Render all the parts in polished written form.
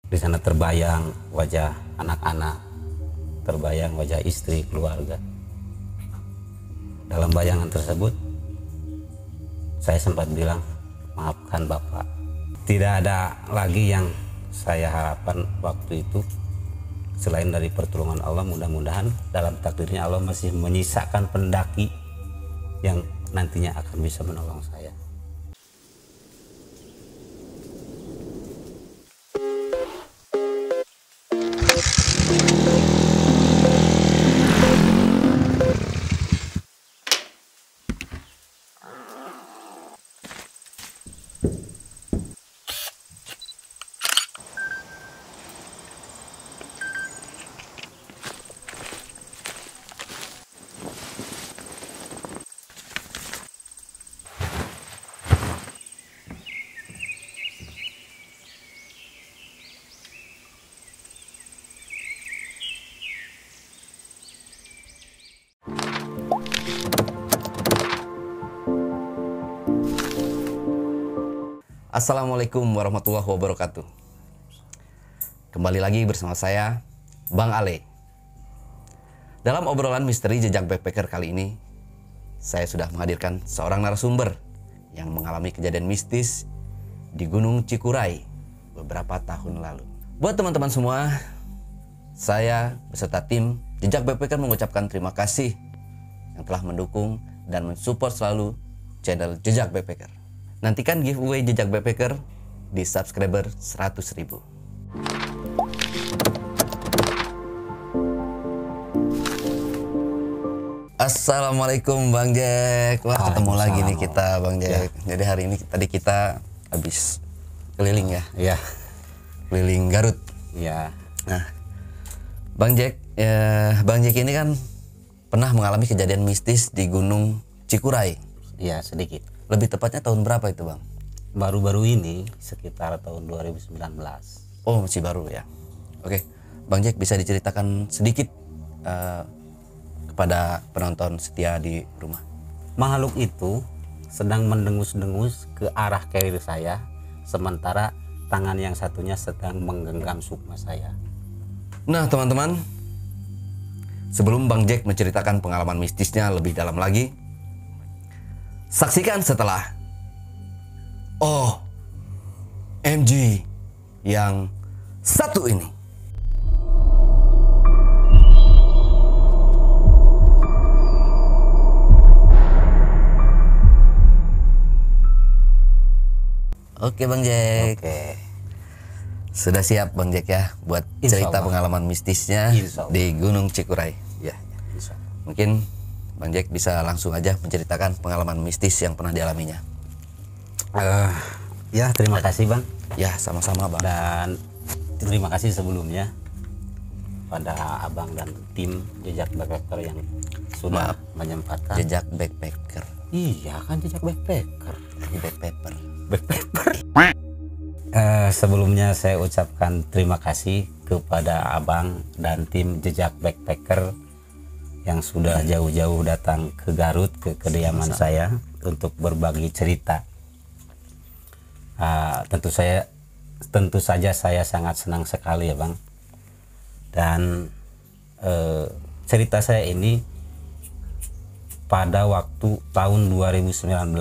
Di sana terbayang wajah anak-anak, terbayang wajah istri, keluarga. Dalam bayangan tersebut, saya sempat bilang, maafkan Bapak. Tidak ada lagi yang saya harapkan waktu itu selain dari pertolongan Allah. Mudah-mudahan dalam takdirnya Allah masih menyisakan pendaki yang nantinya akan bisa menolong saya. Assalamualaikum warahmatullahi wabarakatuh. Kembali lagi bersama saya, Bang Ale. Dalam obrolan misteri jejak backpacker kali ini, saya sudah menghadirkan seorang narasumber yang mengalami kejadian mistis di Gunung Cikuray beberapa tahun lalu. Buat teman-teman semua, saya beserta tim Jejak Backpacker mengucapkan terima kasih yang telah mendukung dan mensupport selalu channel Jejak Backpacker. Nantikan giveaway Jejak Backpacker di subscriber 100.000. Assalamualaikum Bang Jack. Wah, ketemu lagi nih kita Bang Jack. Ya. Jadi hari ini tadi kita habis keliling ya. Iya. Keliling Garut. Iya. Nah, Bang Jack ini kan pernah mengalami kejadian mistis di Gunung Cikuray. Iya, sedikit. Lebih tepatnya tahun berapa itu Bang? Baru-baru ini, sekitar tahun 2019. Oh, masih baru ya. Oke, Bang Jack bisa diceritakan sedikit kepada penonton setia di rumah. Makhluk itu sedang mendengus-dengus ke arah kiri saya, sementara tangan yang satunya sedang menggenggam sukma saya. Nah teman-teman, sebelum Bang Jack menceritakan pengalaman mistisnya lebih dalam lagi, saksikan setelah OMG yang satu ini. Oke Bang Jack. Oke. Sudah siap Bang Jack ya buat cerita pengalaman mistisnya di Gunung Cikuray. Ya. Mungkin Bang Jack bisa langsung aja menceritakan pengalaman mistis yang pernah dialaminya. Ya, terima kasih Bang. Ya, sama-sama Bang. Dan terima kasih sebelumnya pada Abang dan tim Jejak Backpacker yang sudah menyempatkan. Jejak Backpacker. Iya kan, Jejak Backpacker. Backpacker. Sebelumnya saya ucapkan terima kasih kepada Abang dan tim Jejak Backpacker yang sudah jauh-jauh datang ke Garut, ke kediaman saya untuk berbagi cerita. Tentu saja saya sangat senang sekali ya Bang. Dan cerita saya ini pada waktu tahun 2019,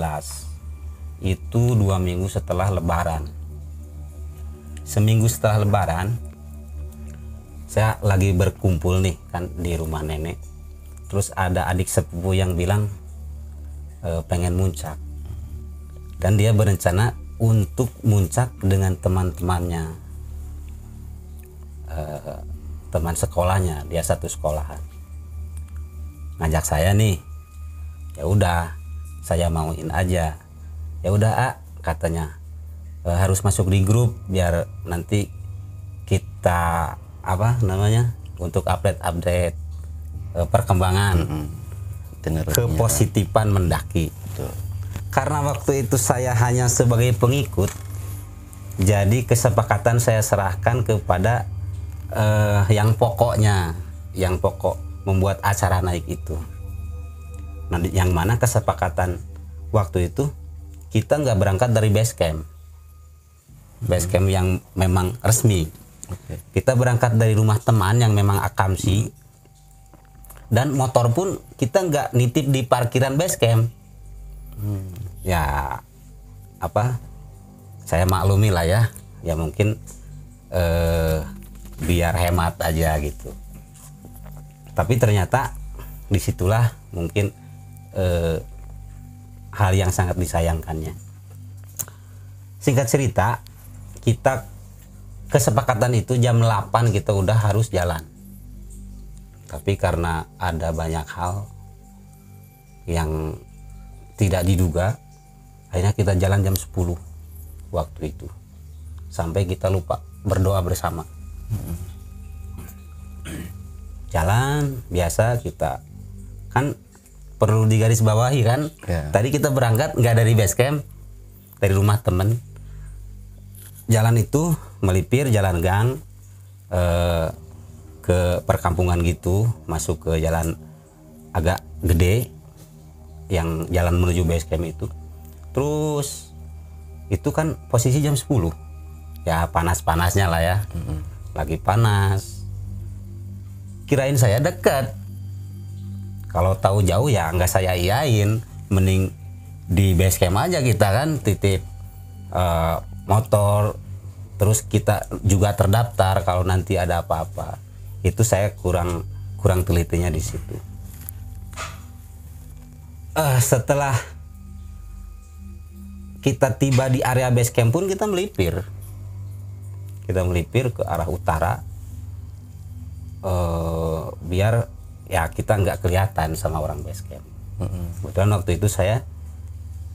itu 2 minggu setelah Lebaran. Seminggu setelah Lebaran, saya lagi berkumpul nih kan di rumah nenek. Terus ada adik sepupu yang bilang pengen muncak, dan dia berencana untuk muncak dengan teman-temannya, teman sekolahnya. Dia satu sekolahan, ngajak saya nih. Ya udah, saya mauin aja. Ya udah katanya, harus masuk di grup biar nanti kita untuk update perkembangan kepositifan mendaki. Betul. Karena waktu itu saya hanya sebagai pengikut, jadi kesepakatan saya serahkan kepada yang pokok membuat acara naik itu. Nah, yang mana kesepakatan waktu itu kita nggak berangkat dari base camp yang memang resmi. Kita berangkat dari rumah teman yang memang akamsi, dan motor pun kita nggak nitip di parkiran base camp. Ya apa, saya maklumi lah ya mungkin biar hemat aja gitu. Tapi ternyata disitulah mungkin hal yang sangat disayangkannya. Singkat cerita, kita kesepakatan itu jam 8 kita udah harus jalan. Tapi karena ada banyak hal yang tidak diduga, akhirnya kita jalan jam 10 waktu itu. Sampai kita lupa berdoa bersama. Jalan biasa, kita kan perlu digarisbawahi kan. Tadi kita berangkat nggak dari base camp, dari rumah temen. Jalan itu melipir jalan gang ke perkampungan gitu, masuk ke jalan agak gede yang jalan menuju base camp itu. Terus itu kan posisi jam 10 ya, panas-panasnya lah ya. Lagi panas, kirain saya dekat. Kalau tahu jauh ya nggak saya iyain, mending di base camp aja kita kan, titip motor, terus kita juga terdaftar kalau nanti ada apa-apa. Itu saya kurang telitinya di situ. Setelah kita tiba di area base camp pun kita melipir ke arah utara, biar ya kita nggak kelihatan sama orang base camp. Kebetulan waktu itu saya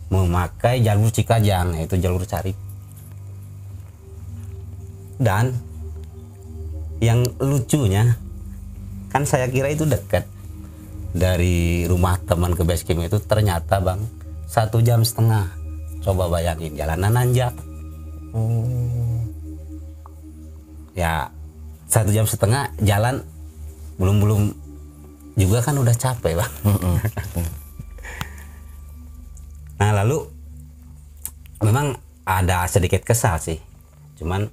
memakai jalur Cikajang, yaitu jalur Carip. Dan yang lucunya kan saya kira itu dekat dari rumah teman ke base camp itu, ternyata Bang 1,5 jam. Coba bayangin, jalanan nanjak. Ya 1,5 jam jalan, belum juga kan udah capek Bang. Nah lalu memang ada sedikit kesal sih, cuman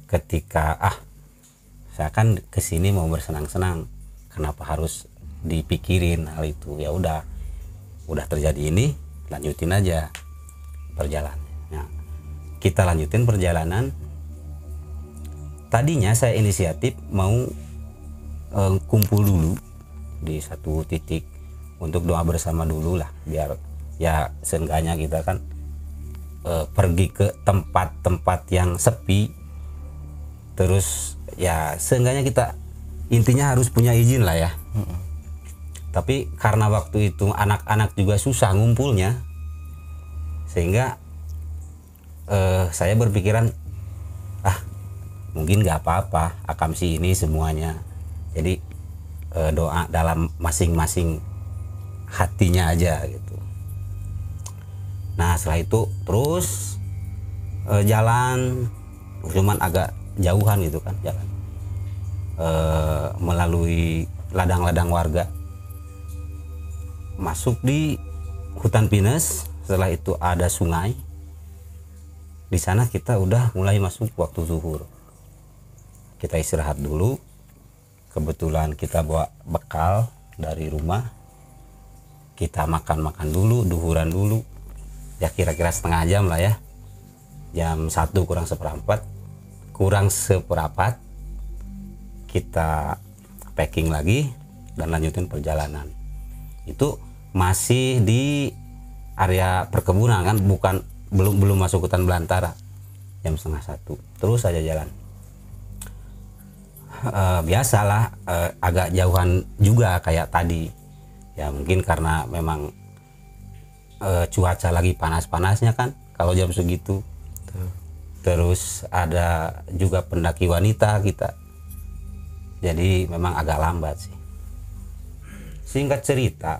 ketika saya kan kesini mau bersenang-senang, kenapa harus dipikirin hal itu? Ya udah terjadi ini, lanjutin aja perjalanan. Nah, kita lanjutin perjalanan. Tadinya saya inisiatif mau kumpul dulu di satu titik untuk doa bersama dulu lah, biar ya seenggaknya kita kan pergi ke tempat-tempat yang sepi. Terus ya seenggaknya kita intinya harus punya izin lah ya. Tapi karena waktu itu anak-anak juga susah ngumpulnya, sehingga saya berpikiran mungkin nggak apa-apa, akamsi ini semuanya. Jadi doa dalam masing-masing hatinya aja gitu. Nah setelah itu terus jalan, cuman agak jauhan gitu kan jalan, melalui ladang-ladang warga, masuk di hutan pinus. Setelah itu ada sungai. Di sana kita udah mulai masuk waktu zuhur. Kita istirahat dulu. Kebetulan kita bawa bekal dari rumah. Kita makan dulu, duhuran dulu. Ya kira-kira setengah jam lah ya. Jam 1 kurang seperempat kita packing lagi dan lanjutin perjalanan. Itu masih di area perkebunan kan, belum masuk hutan belantara. Jam setengah 1 terus aja jalan. Biasalah agak jauhan juga kayak tadi ya, mungkin karena memang cuaca lagi panas-panasnya kan kalau jam segitu. Terus ada juga pendaki wanita kita, jadi memang agak lambat sih. Singkat cerita,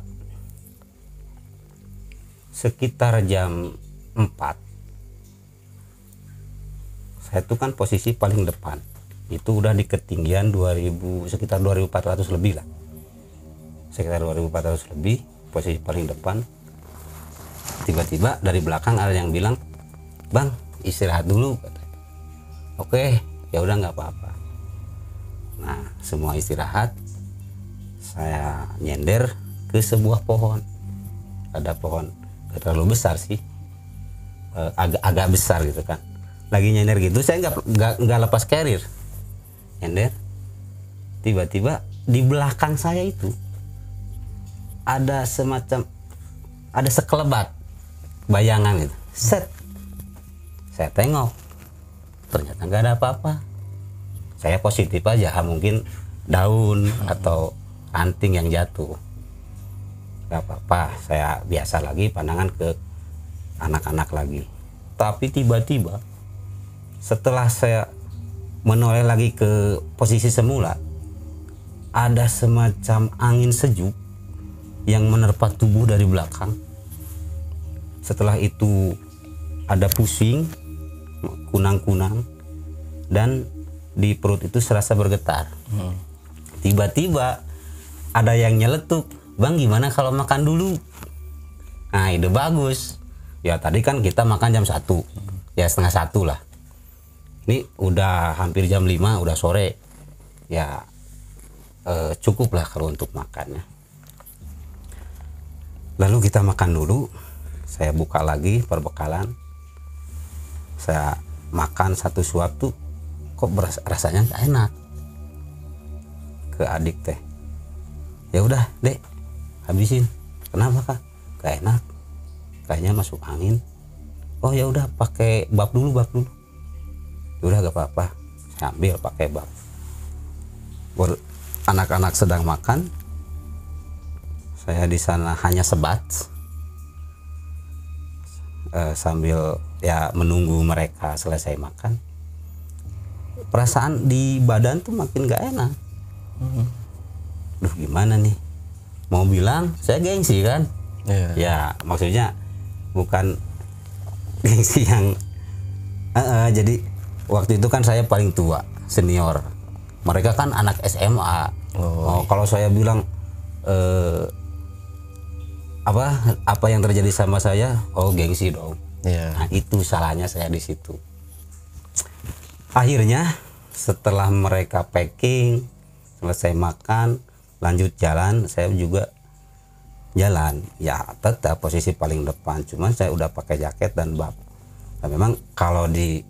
sekitar jam 4 saya tuh kan posisi paling depan, itu udah di ketinggian sekitar 2400 lebih lah, sekitar 2400 lebih, posisi paling depan. Tiba-tiba dari belakang ada yang bilang, "Bang, istirahat dulu." Oke, ya udah nggak apa-apa. Nah semua istirahat, saya nyender ke sebuah pohon. Ada pohon gak terlalu besar sih, agak besar gitu kan. Lagi nyender gitu, saya nggak lepas carrier, nyender. Tiba-tiba di belakang saya itu ada sekelebat bayangan gitu. Set, saya tengok, ternyata nggak ada apa-apa. Saya positif aja, mungkin daun atau ranting yang jatuh. Gak apa-apa, saya biasa lagi pandangan ke anak-anak lagi. Tapi tiba-tiba setelah saya menoleh lagi ke posisi semula, ada semacam angin sejuk yang menerpa tubuh dari belakang. Setelah itu ada pusing, kunang-kunang, dan di perut itu serasa bergetar. Tiba-tiba ada yang nyeletuk, "Bang, gimana kalau makan dulu?" Nah ide bagus. Ya tadi kan kita makan jam 1, ya setengah 1 lah. Ini udah hampir jam 5, udah sore. Ya cukup lah kalau untuk makannya. Lalu kita makan dulu. Saya buka lagi perbekalan. Saya makan satu suap tuh, kok rasanya nggak enak. Ke adik teh, "Ya udah dek, habisin." "Kenapa kak?" "Gak enak, kayaknya masuk angin." "Oh ya udah, pakai bab dulu." "Ya udah gak apa-apa." Saya ambil pakai bab. Anak-anak sedang makan, saya di sana hanya sebat sambil ya menunggu mereka selesai makan. Perasaan di badan tuh makin gak enak. Duh gimana nih, mau bilang saya gengsi kan. Ya maksudnya bukan gengsi yang jadi waktu itu kan saya paling tua, senior, mereka kan anak SMA. Kalau saya bilang apa yang terjadi sama saya, gengsi dong. Nah itu salahnya saya di situ. Akhirnya setelah mereka packing, selesai makan, lanjut jalan, saya juga jalan. Ya tetap posisi paling depan, cuman saya udah pakai jaket dan bab. Nah, memang kalau di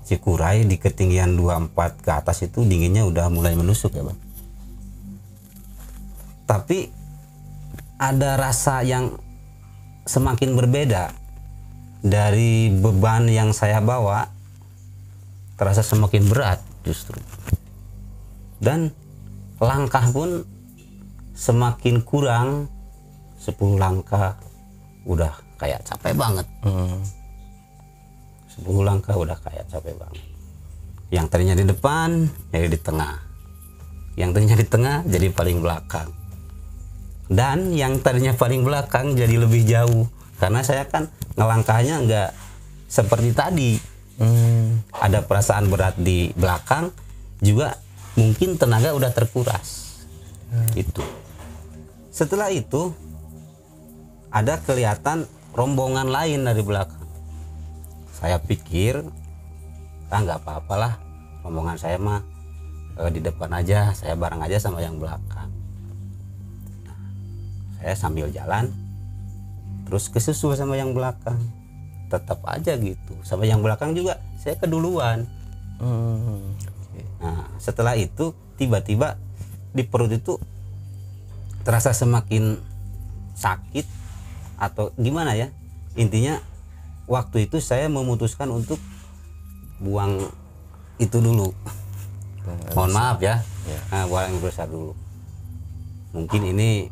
Cikuray di ketinggian 24 ke atas itu dinginnya udah mulai menusuk ya Bang. Tapi ada rasa yang semakin berbeda. Dari beban yang saya bawa terasa semakin berat justru. Dan langkah pun semakin kurang. 10 langkah udah kayak capek banget. 10 langkah udah kayak capek banget. Yang tadinya di depan jadi di tengah. Yang tadinya di tengah jadi paling belakang. Dan yang tadinya paling belakang jadi lebih jauh. Karena saya kan ngelangkahnya nggak seperti tadi. Ada perasaan berat di belakang, juga mungkin tenaga udah terkuras. Itu. Setelah itu ada kelihatan rombongan lain dari belakang. Saya pikir nggak apa-apalah, rombongan saya mah di depan aja, saya bareng aja sama yang belakang. Nah, saya sambil jalan terus kesusul sama yang belakang, tetap aja gitu, sama yang belakang juga saya keduluan. Nah setelah itu tiba-tiba di perut itu terasa semakin sakit atau gimana ya, intinya waktu itu saya memutuskan untuk buang itu dulu. Mohon maaf ya, buang air besar dulu. Mungkin ini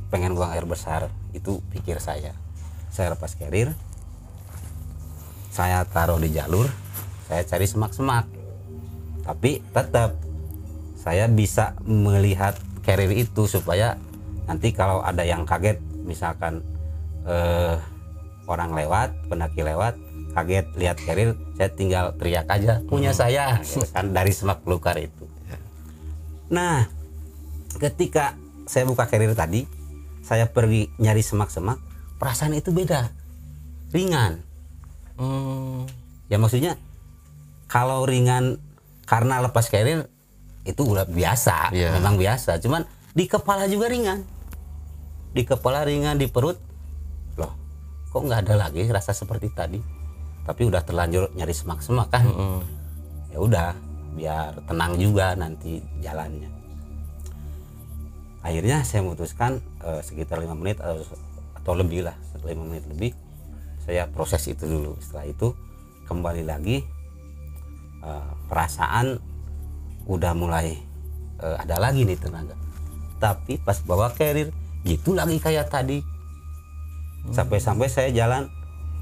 pengen buang air besar, itu pikir saya. Saya lepas carrier, saya taruh di jalur, saya cari semak-semak. Tapi tetap saya bisa melihat carrier itu supaya nanti kalau ada yang kaget, misalkan orang lewat, pendaki lewat, kaget lihat carrier, saya tinggal teriak aja, punya saya, gitu kan, dari semak belukar itu. Nah, ketika saya buka carrier tadi, saya pergi nyari semak-semak, perasaan itu beda, ringan. Ya maksudnya Kalau ringan karena lepas carrier itu udah biasa, memang biasa. Cuman di kepala juga ringan, di kepala ringan, di perut, loh kok nggak ada lagi rasa seperti tadi. Tapi udah terlanjur nyari semak-semak kan. Ya udah, biar tenang juga nanti jalannya. Akhirnya saya memutuskan sekitar 5 menit atau lebih lah, 5 menit lebih saya proses itu dulu. Setelah itu kembali lagi, perasaan udah mulai ada lagi nih tenaga. Tapi pas bawa carrier gitu lagi kayak tadi. Sampai-sampai saya jalan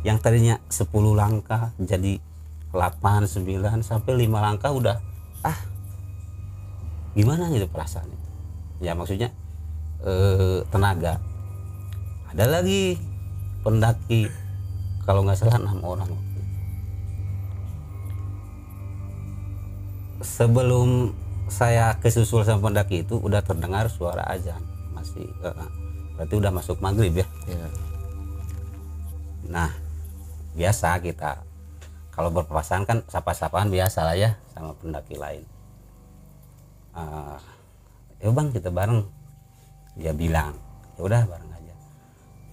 yang tadinya 10 langkah jadi 8, 9 sampai 5 langkah udah gimana gitu perasaannya. Ya maksudnya tenaga. Ada lagi pendaki kalau nggak salah 6 orang. Sebelum saya kesusul sama pendaki itu udah terdengar suara azan, masih berarti udah masuk maghrib ya. Nah biasa kita kalau berpapasan kan sapa-sapaan biasa lah ya sama pendaki lain. Ya bang kita bareng, dia bilang ya udah bareng aja.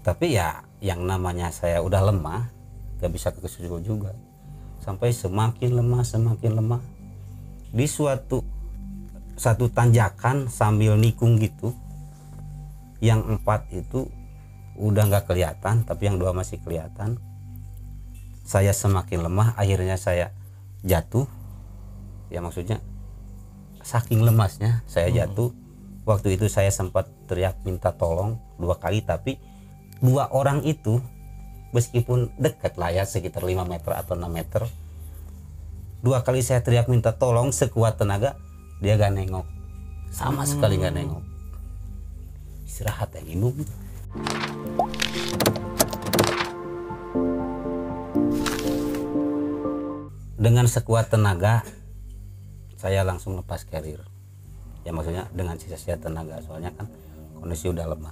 Tapi ya yang namanya saya udah lemah, gak bisa kesusul juga, sampai semakin lemah di satu tanjakan sambil nikung gitu. Yang 4 itu udah nggak kelihatan, tapi yang 2 masih kelihatan. Saya semakin lemah, akhirnya saya jatuh. Ya maksudnya saking lemasnya saya jatuh. Waktu itu saya sempat teriak minta tolong 2 kali, tapi 2 orang itu meskipun dekat lah ya sekitar 5 meter atau 6 meter, 2 kali saya teriak minta tolong sekuat tenaga, dia gak nengok, sama sekali gak nengok. Istirahat yang minum. Dengan sekuat tenaga saya langsung lepas carrier. Ya maksudnya dengan sisa-sisa tenaga, soalnya kan kondisi udah lemah.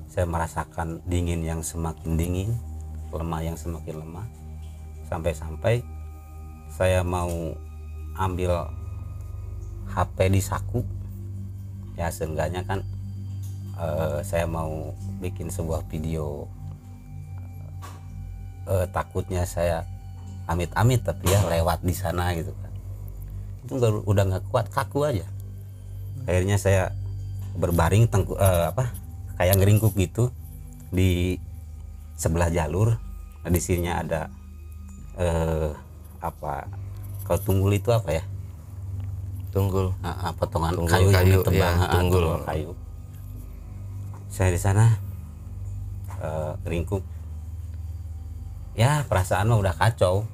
Saya merasakan dingin yang semakin dingin, lemah yang semakin lemah, sampai-sampai saya mau ambil HP di saku. Ya seenggaknya kan saya mau bikin sebuah video. Takutnya saya amit-amit tapi ya lewat di sana gitu kan. Itu udah nggak kuat, kaku aja. Akhirnya saya berbaring kayak ngeringkuk gitu di sebelah jalur. Nah, di sininya ada kalau tunggul itu apa ya? Tunggul. Potongan Tunggul kayu yang kayu, ditebang. ya, tunggul kayu. Saya di sana ngeringkuk. Ya perasaan mah udah kacau.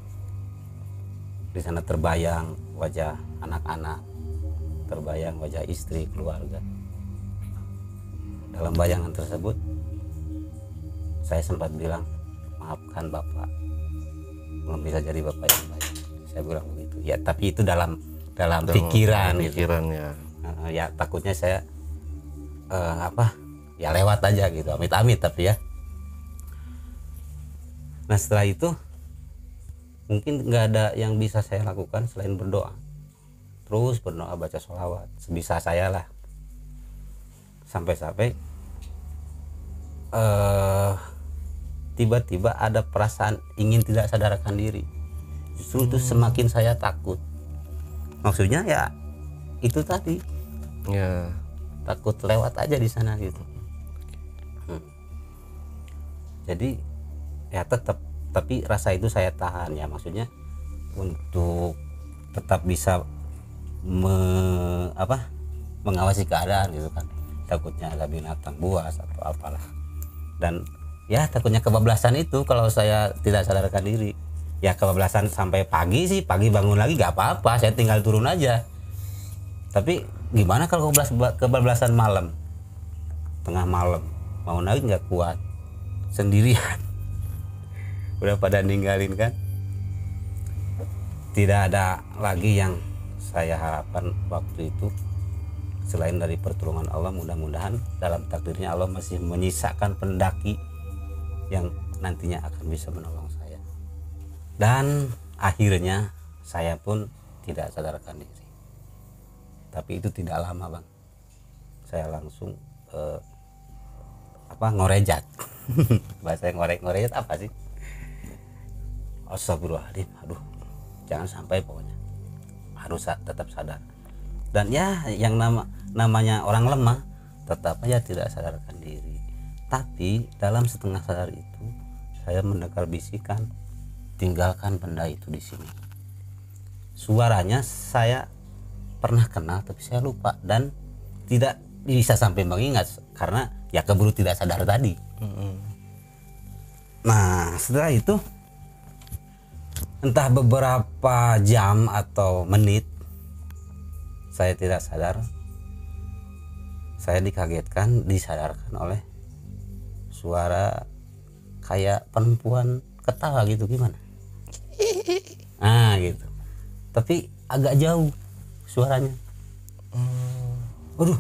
Di sana terbayang wajah anak-anak, terbayang wajah istri, keluarga. Dalam bayangan tersebut saya sempat bilang, maafkan bapak, belum bisa jadi bapak yang baik. Saya bilang begitu. Ya tapi itu dalam pikiran gitu. Ya. Ya takutnya saya ya lewat aja gitu, amit-amit tapi ya. Nah setelah itu mungkin nggak ada yang bisa saya lakukan selain berdoa. Terus berdoa, baca sholawat sebisa saya lah. Sampai-sampai tiba-tiba ada perasaan ingin tidak sadarkan diri. Justru itu semakin saya takut. Maksudnya ya itu tadi. Ya. Takut lewat aja di sana gitu. Jadi ya tetap, tapi rasa itu saya tahan ya, maksudnya untuk tetap bisa mengawasi keadaan gitu kan. Takutnya ada binatang buas atau apalah, dan ya takutnya kebablasan itu kalau saya tidak sadarkan diri. Ya kebablasan sampai pagi sih, pagi bangun lagi gak apa-apa, saya tinggal turun aja. Tapi gimana kalau kebablasan malam, tengah malam mau naik nggak kuat sendirian, udah pada ninggalin kan. Tidak ada lagi yang saya harapkan waktu itu selain dari pertolongan Allah. Mudah-mudahan dalam takdirnya Allah masih menyisakan pendaki yang nantinya akan bisa menolong saya. Dan akhirnya saya pun tidak sadarkan diri. Tapi itu tidak lama bang, saya langsung ngorejat. Bahasa ngorejat apa sih? Astagfirullahaladzim, aduh jangan sampai, pokoknya harus tetap sadar. Dan ya yang namanya orang lemah tetap aja tidak sadarkan diri. Tapi dalam setengah sadar itu saya mendengar bisikan, tinggalkan benda itu di sini. Suaranya saya pernah kenal tapi saya lupa dan tidak bisa sampai mengingat karena ya keburu tidak sadar tadi. Nah setelah itu entah beberapa jam atau menit saya tidak sadar, saya dikagetkan, disadarkan oleh suara kayak perempuan ketawa gitu, gimana? Nah gitu, tapi agak jauh suaranya. Waduh,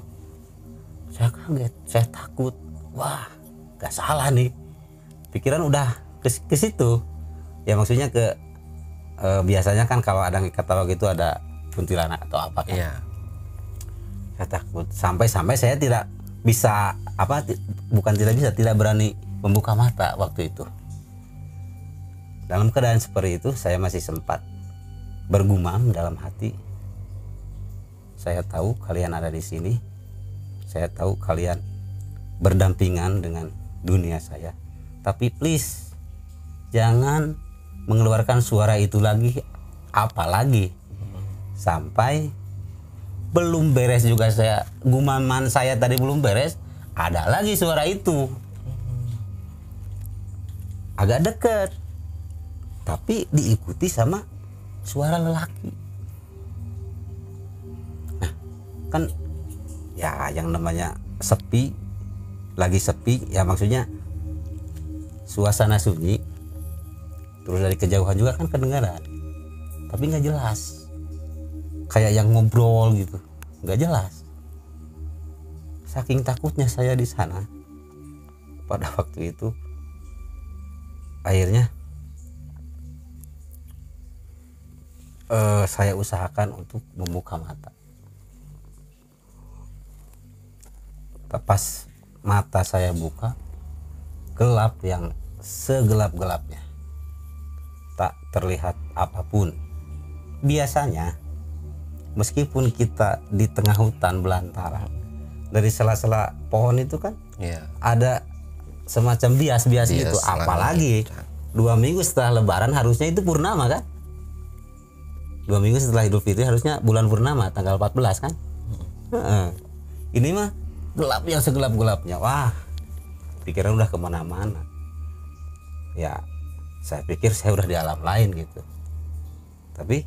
saya kaget, saya takut. Wah, gak salah nih. Pikiran udah ke situ. Ya maksudnya biasanya kan kalau ada ketawa gitu ada kuntilanak atau apa kan. Iya. Saya takut sampai saya tidak bisa tidak berani membuka mata waktu itu. Dalam keadaan seperti itu saya masih sempat bergumam dalam hati, saya tahu kalian ada di sini, saya tahu kalian berdampingan dengan dunia saya, tapi please jangan mengeluarkan suara itu lagi, apalagi sampai belum beres juga saya, gumaman saya tadi belum beres, ada lagi suara itu agak dekat tapi diikuti sama suara lelaki. Nah kan ya yang namanya lagi sepi ya, maksudnya suasana sunyi, terus dari kejauhan juga kan kedengaran tapi nggak jelas, kayak yang ngobrol gitu, nggak jelas. Saking takutnya saya di sana pada waktu itu, akhirnya saya usahakan untuk membuka mata. Pas mata saya buka, gelap yang segelap-gelapnya, tak terlihat apapun. Biasanya meskipun kita di tengah hutan belantara, dari sela-sela pohon itu kan ada semacam bias-bias gitu. Apalagi 2 minggu setelah lebaran harusnya itu purnama kan, 2 minggu setelah Idul Fitri harusnya bulan purnama tanggal 14 kan. Ini mah gelap yang segelap-gelapnya. Wah, pikiran udah kemana-mana. Ya saya pikir saya udah di alam lain gitu, tapi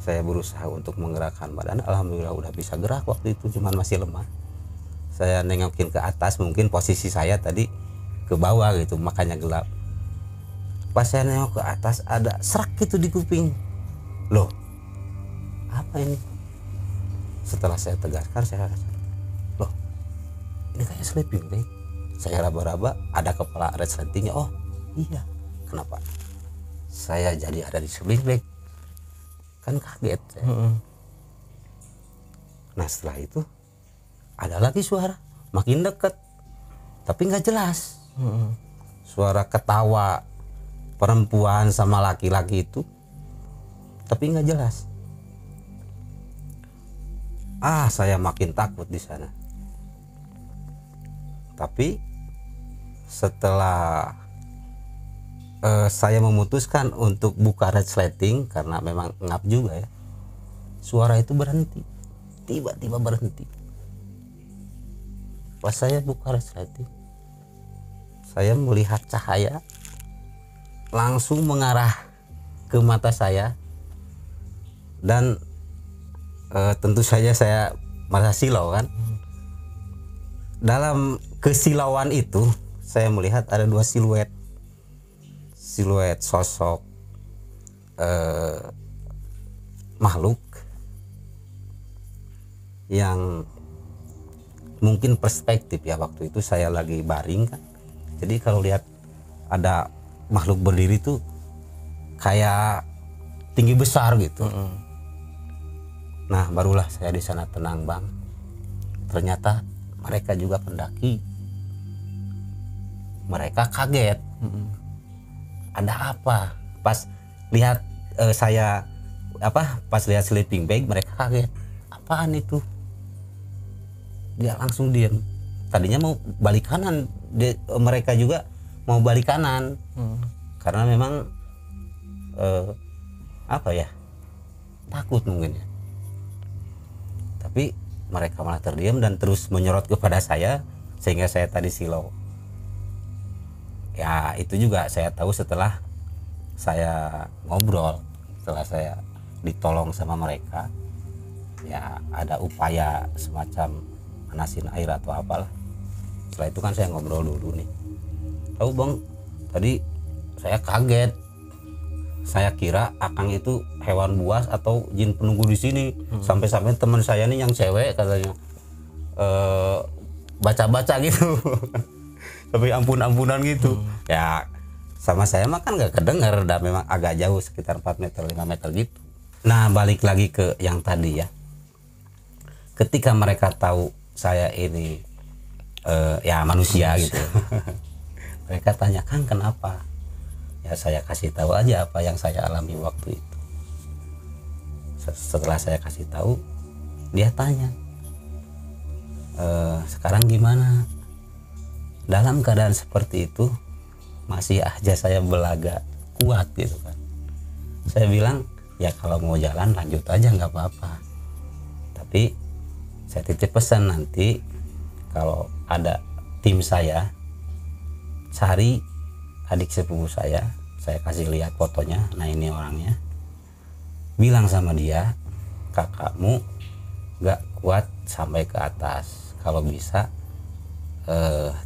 saya berusaha untuk menggerakkan badan. Alhamdulillah udah bisa gerak waktu itu, cuman masih lemah. Saya nengokin ke atas, mungkin posisi saya tadi ke bawah gitu, makanya gelap. Pas saya nengok ke atas ada serak gitu di kuping. Loh, apa ini? Setelah saya tegaskan, saya rasa, loh, ini kayak sleeping bag. Saya raba-raba, ada kepala resletingnya. Oh iya, kenapa saya jadi ada di sleeping bag? Kan kaget saya. Nah setelah itu ada lagi suara makin dekat tapi nggak jelas. Suara ketawa perempuan sama laki-laki itu tapi nggak jelas. Saya makin takut di sana. Tapi setelah saya memutuskan untuk buka resleting karena memang ngap juga ya, suara itu berhenti, tiba-tiba berhenti. Pas saya buka resleting, saya melihat cahaya langsung mengarah ke mata saya, dan tentu saja saya merasa silau kan. Dalam kesilauan itu saya melihat ada 2 siluet sosok makhluk yang mungkin perspektif ya, waktu itu saya lagi baring kan, jadi kalau lihat ada makhluk berdiri tuh kayak tinggi besar gitu. Nah barulah saya di sana tenang Bang. Ternyata mereka juga pendaki. Mereka kaget. Ada apa? Pas lihat saya pas lihat sleeping bag mereka kaget. Apaan itu? Dia langsung diam. Tadinya mau balik kanan. Mereka juga mau balik kanan. Karena memang takut mungkin ya. Tapi mereka malah terdiam dan terus menyorot kepada saya sehingga saya tadi silau. Ya itu juga saya tahu setelah saya ngobrol, setelah saya ditolong sama mereka. Ya ada upaya semacam manasin air atau apalah. Setelah itu kan saya ngobrol dulu nih. Tahu Bang, tadi saya kaget. Saya kira Akang itu hewan buas atau jin penunggu di sini. Sampai-sampai teman saya nih yang cewek katanya baca-baca gitu. Tapi ampun-ampunan gitu. Ya sama saya mah kan gak kedengar, dan memang agak jauh sekitar 4 meter 5 meter gitu. Nah balik lagi ke yang tadi ya. Ketika mereka tahu saya ini ya manusia gitu. Mereka tanya, Kang kenapa? Ya saya kasih tahu aja apa yang saya alami waktu itu. Setelah saya kasih tahu, dia tanya, sekarang gimana? Dalam keadaan seperti itu masih aja saya belaga kuat gitu kan. Saya bilang ya kalau mau jalan lanjut aja nggak apa-apa. Tapi saya titip pesan nanti kalau ada tim saya cari adik sepupu saya kasih lihat fotonya. Nah ini orangnya. Bilang sama dia, kakakmu gak kuat sampai ke atas. Kalau bisa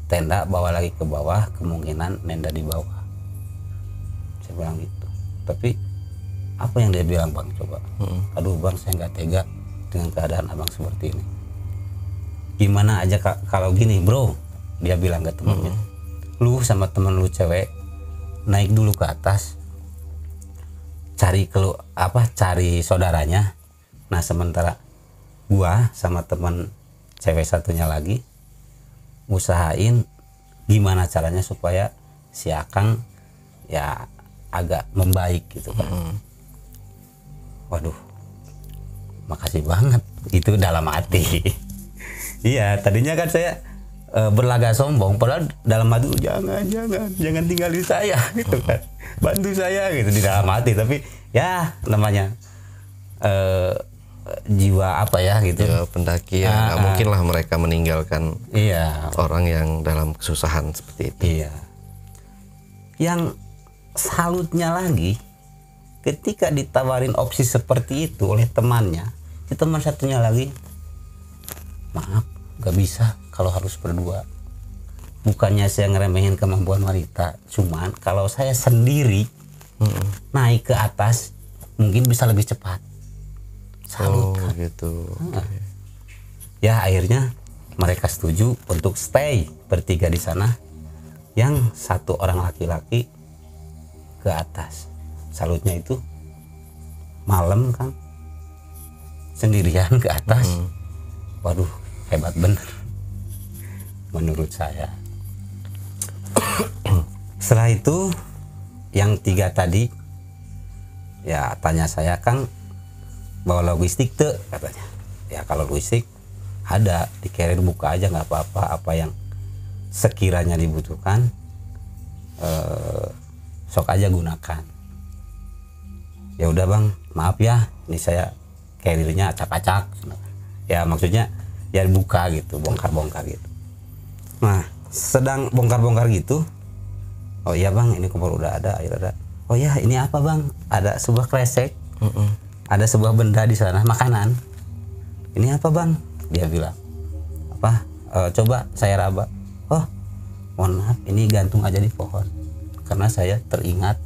tenda bawa lagi ke bawah, kemungkinan nenda di bawah. Saya bilang gitu. Tapi apa yang dia bilang Bang coba? Aduh Bang saya gak tega dengan keadaan abang seperti ini. Gimana aja kalau gini bro, dia bilang ke temennya. Lu sama temen lu cewek naik dulu ke atas, cari saudaranya. Nah sementara gua sama temen cewek satunya lagi usahain gimana caranya supaya si Akang ya agak membaik gitu kan. Waduh, makasih banget, itu dalam hati. Iya, tadinya kan saya berlagak sombong, padahal dalam hati jangan tinggalin saya gitu kan, bantu saya gitu di dalam hati. Tapi ya namanya jiwa apa ya gitu ya, pendaki ya nggak mungkin lah mereka meninggalkan orang yang dalam kesusahan seperti itu. Iya. Yang salutnya lagi ketika ditawarin opsi seperti itu oleh temannya, si teman satunya lagi, maaf gak bisa kalau harus berdua. Bukannya saya ngeremehin kemampuan wanita, cuman kalau saya sendiri naik ke atas mungkin bisa lebih cepat. Salut kan? Gitu. Ya akhirnya mereka setuju untuk stay bertiga di sana, yang satu orang laki-laki ke atas. Salutnya itu malam kan sendirian ke atas. Waduh, hebat bener menurut saya. Setelah itu yang 3 tadi ya tanya saya, Kang bawa logistik tuh katanya. Ya kalau logistik ada di carrier, buka aja nggak apa-apa, apa yang sekiranya dibutuhkan sok aja gunakan. Ya udah Bang, maaf ya ini saya carriernya acak-acak. Ya maksudnya ya buka gitu, bongkar-bongkar gitu. Nah sedang bongkar-bongkar gitu, oh iya Bang ini kompor udah ada, air ada. Oh ya ini apa Bang, ada sebuah kresek, ada sebuah benda di sana, makanan. Ini apa Bang? Dia bilang apa? Coba saya raba. Oh mohon maaf, ini gantung aja di pohon, karena saya teringat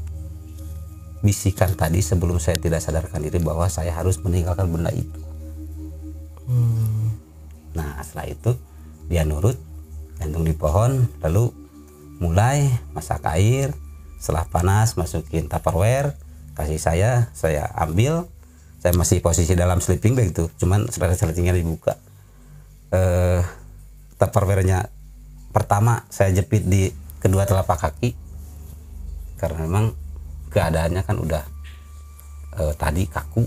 bisikan tadi sebelum saya tidak sadarkan diri bahwa saya harus meninggalkan benda itu. Nah setelah itu dia nurut, gantung di pohon, lalu mulai masak air. Setelah panas masukin tupperware, kasih saya ambil. Saya masih posisi dalam sleeping bag tuh, cuman resletingnya dibuka. Tupperware-nya pertama saya jepit di kedua telapak kaki karena memang keadaannya kan udah tadi kaku,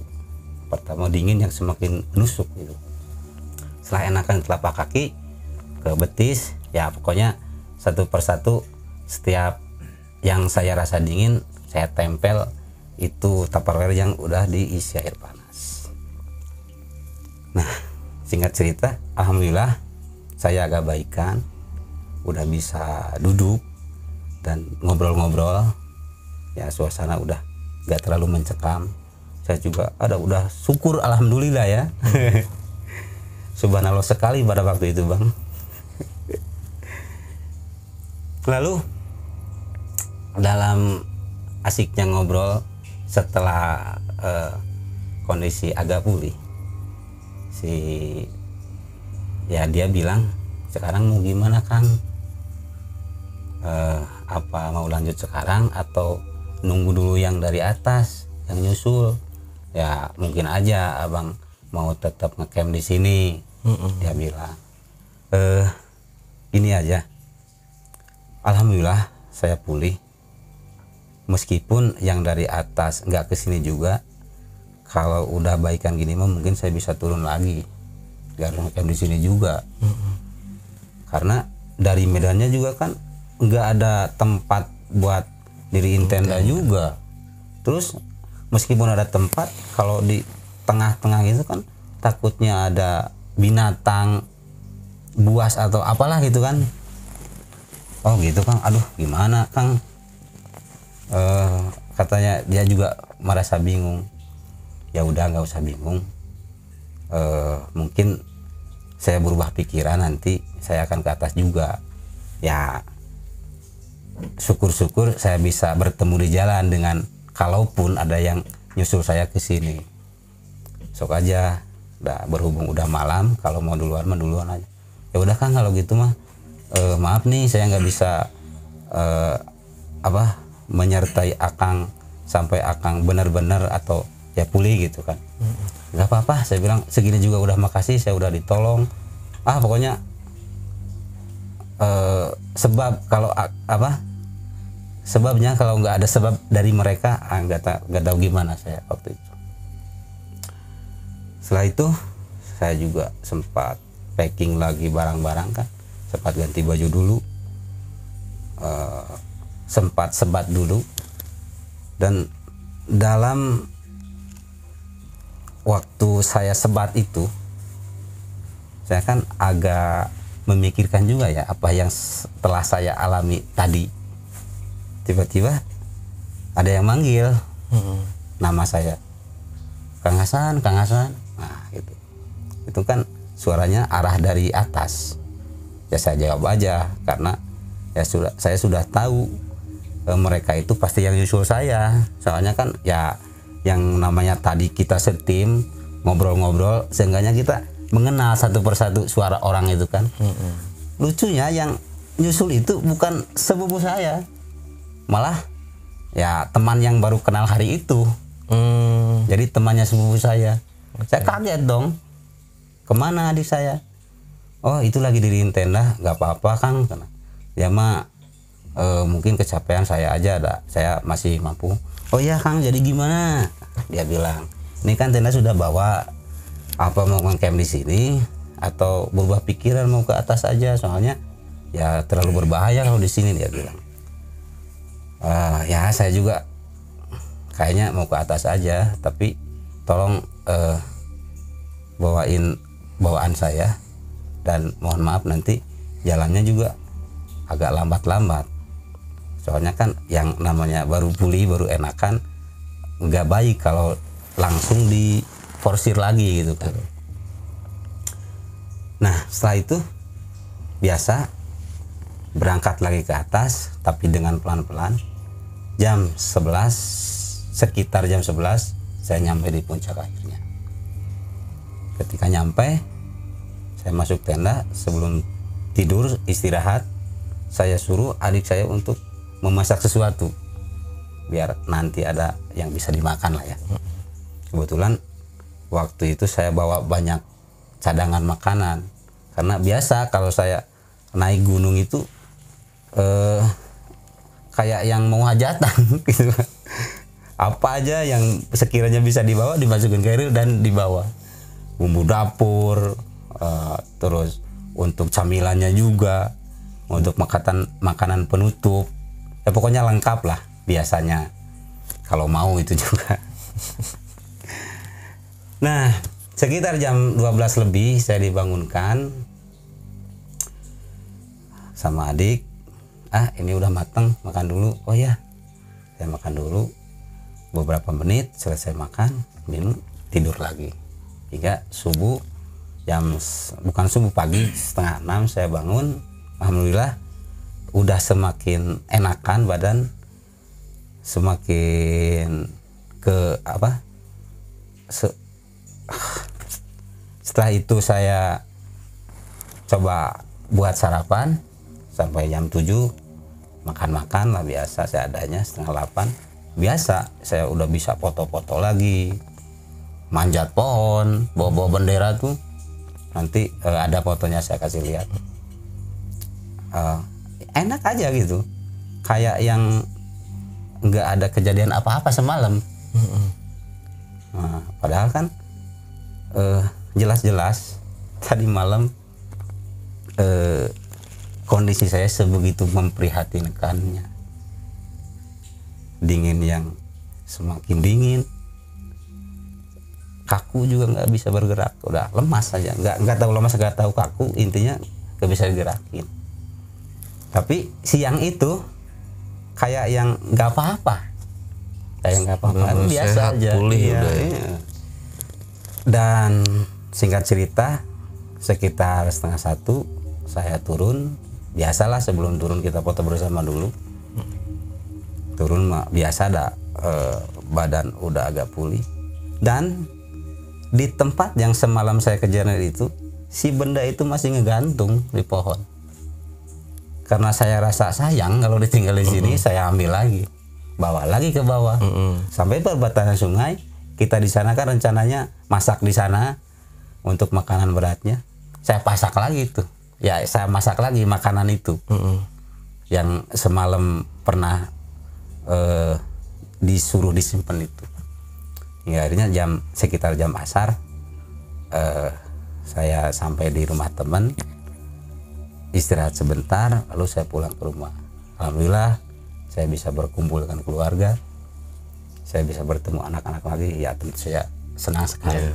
pertama dingin yang semakin nusuk gitu. Setelah enakan telapak kaki ke betis, ya pokoknya satu persatu setiap yang saya rasa dingin saya tempel itu Tupperware yang udah diisi air panas. Nah, singkat cerita, alhamdulillah saya agak baikan, udah bisa duduk dan ngobrol-ngobrol. Ya suasana udah gak terlalu mencekam. Saya juga udah syukur alhamdulillah ya. Subhanallah sekali pada waktu itu, Bang. Lalu dalam asiknya ngobrol setelah kondisi agak pulih, dia bilang, sekarang mau gimana Kang? Apa mau lanjut sekarang atau nunggu dulu yang dari atas yang nyusul? Ya mungkin aja abang mau tetap ngecamp di sini. Dia bilang, ini aja. Alhamdulillah saya pulih. Meskipun yang dari atas nggak kesini juga, kalau udah baikan gini mah mungkin saya bisa turun lagi, nggak ngecamp di sini juga. Karena dari medannya juga kan nggak ada tempat buat diriin tenda juga. Terus meskipun ada tempat, kalau di tengah-tengah itu kan takutnya ada binatang buas atau apalah gitu kan. Oh gitu Kang, aduh gimana Kang? Katanya dia juga merasa bingung. Ya udah nggak usah bingung. Mungkin saya berubah pikiran, nanti saya akan ke atas juga. Ya syukur-syukur saya bisa bertemu di jalan dengan, kalaupun ada yang nyusul saya ke sini. Sok aja. Udah berhubung udah malam, kalau mau duluan mah duluan aja. Ya udah Kang kalau gitu mah maaf nih saya nggak bisa menyertai Akang sampai Akang benar-benar atau ya pulih gitu kan. Nggak apa-apa, saya bilang segini juga udah makasih, saya udah ditolong. Pokoknya sebab kalau sebabnya kalau nggak ada sebab dari mereka, nggak tahu gimana saya waktu itu. Setelah itu saya juga sempat packing lagi barang-barang kan, sempat ganti baju dulu, sempat sebat dulu. Dan dalam waktu saya sebat itu, saya kan agak memikirkan juga ya apa yang telah saya alami tadi. Tiba-tiba ada yang manggil nama saya, Kang Hasan, Kang Hasan. Nah gitu, itu kan suaranya arah dari atas. Ya saya jawab aja karena ya saya sudah tahu mereka itu pasti yang nyusul saya. Soalnya kan ya yang namanya tadi kita setim ngobrol-ngobrol, seenggaknya kita mengenal satu persatu suara orang itu kan. Lucunya yang nyusul itu bukan sepupu saya, malah ya teman yang baru kenal hari itu. Jadi temannya sepupu saya. Saya kaget dong, kemana adik saya? Oh itu lagi diriin tenda. Gak apa-apa Kang, dia mah mungkin kecapean, saya aja saya masih mampu. Oh iya Kang, jadi gimana? Dia bilang, ini kan tenda sudah bawa, apa mau ngecamp di sini atau berubah pikiran mau ke atas aja, soalnya ya terlalu berbahaya kalau di sini, dia bilang. Ya saya juga kayaknya mau ke atas aja, tapi tolong bawain bawaan saya, dan mohon maaf nanti jalannya juga agak lambat-lambat, soalnya kan yang namanya baru pulih, baru enakan, nggak baik kalau langsung diforsir lagi gitu kan. Nah setelah itu biasa berangkat lagi ke atas, tapi dengan pelan-pelan. Jam 11, sekitar jam 11 saya nyampe di puncak akhirnya. Ketika nyampe, saya masuk tenda. Sebelum tidur istirahat, saya suruh adik saya untuk memasak sesuatu. biar nanti ada yang bisa dimakan lah ya. Kebetulan waktu itu saya bawa banyak cadangan makanan, karena biasa kalau saya naik gunung itu kayak yang mau hajatan gitu. Apa aja yang sekiranya bisa dibawa dimasukin carrier dan dibawa. Bumbu dapur, terus untuk camilannya juga, untuk makanan penutup, ya pokoknya lengkap lah biasanya kalau mau itu juga. Nah, sekitar jam 12 lebih saya dibangunkan sama adik. Ini udah mateng, makan dulu. Oh ya, saya makan dulu. Beberapa menit selesai makan, minum, tidur lagi. Hingga subuh, bukan subuh, pagi 5:30 saya bangun. Alhamdulillah udah semakin enakan badan, semakin setelah itu saya coba buat sarapan sampai jam 7, makan lah biasa seadanya, 7:30 biasa. Saya udah bisa foto-foto lagi, manjat pohon, bawa bendera tuh, nanti ada fotonya saya kasih lihat. Enak aja gitu, kayak yang nggak ada kejadian apa-apa semalam. Nah, padahal kan jelas-jelas tadi malam kondisi saya sebegitu memprihatinkannya. Dingin yang semakin dingin, kaku juga nggak bisa bergerak, udah lemas aja, nggak tahu lemas, nggak tahu kaku, intinya nggak bisa digerakin. Tapi siang itu kayak yang nggak apa-apa, biasa sehat, aja, pulih iya, udah ya. iya. Dan singkat cerita, sekitar 12:30 saya turun. Biasalah sebelum turun kita foto bersama dulu. Turun biasa ada badan udah agak pulih. Dan di tempat yang semalam saya kejar itu, si benda itu masih ngegantung di pohon. Karena saya rasa sayang kalau ditinggal di sini, saya ambil lagi, bawa lagi ke bawah, sampai perbatasan sungai. Kita di sana kan rencananya masak di sana untuk makanan beratnya. Saya pasak lagi tuh, ya saya masak lagi makanan itu, yang semalam pernah disuruh disimpan itu. Hingga akhirnya sekitar jam asar, saya sampai di rumah teman, istirahat sebentar, lalu saya pulang ke rumah. Alhamdulillah saya bisa berkumpul dengan keluarga, saya bisa bertemu anak-anak lagi, ya tentu saya senang sekali.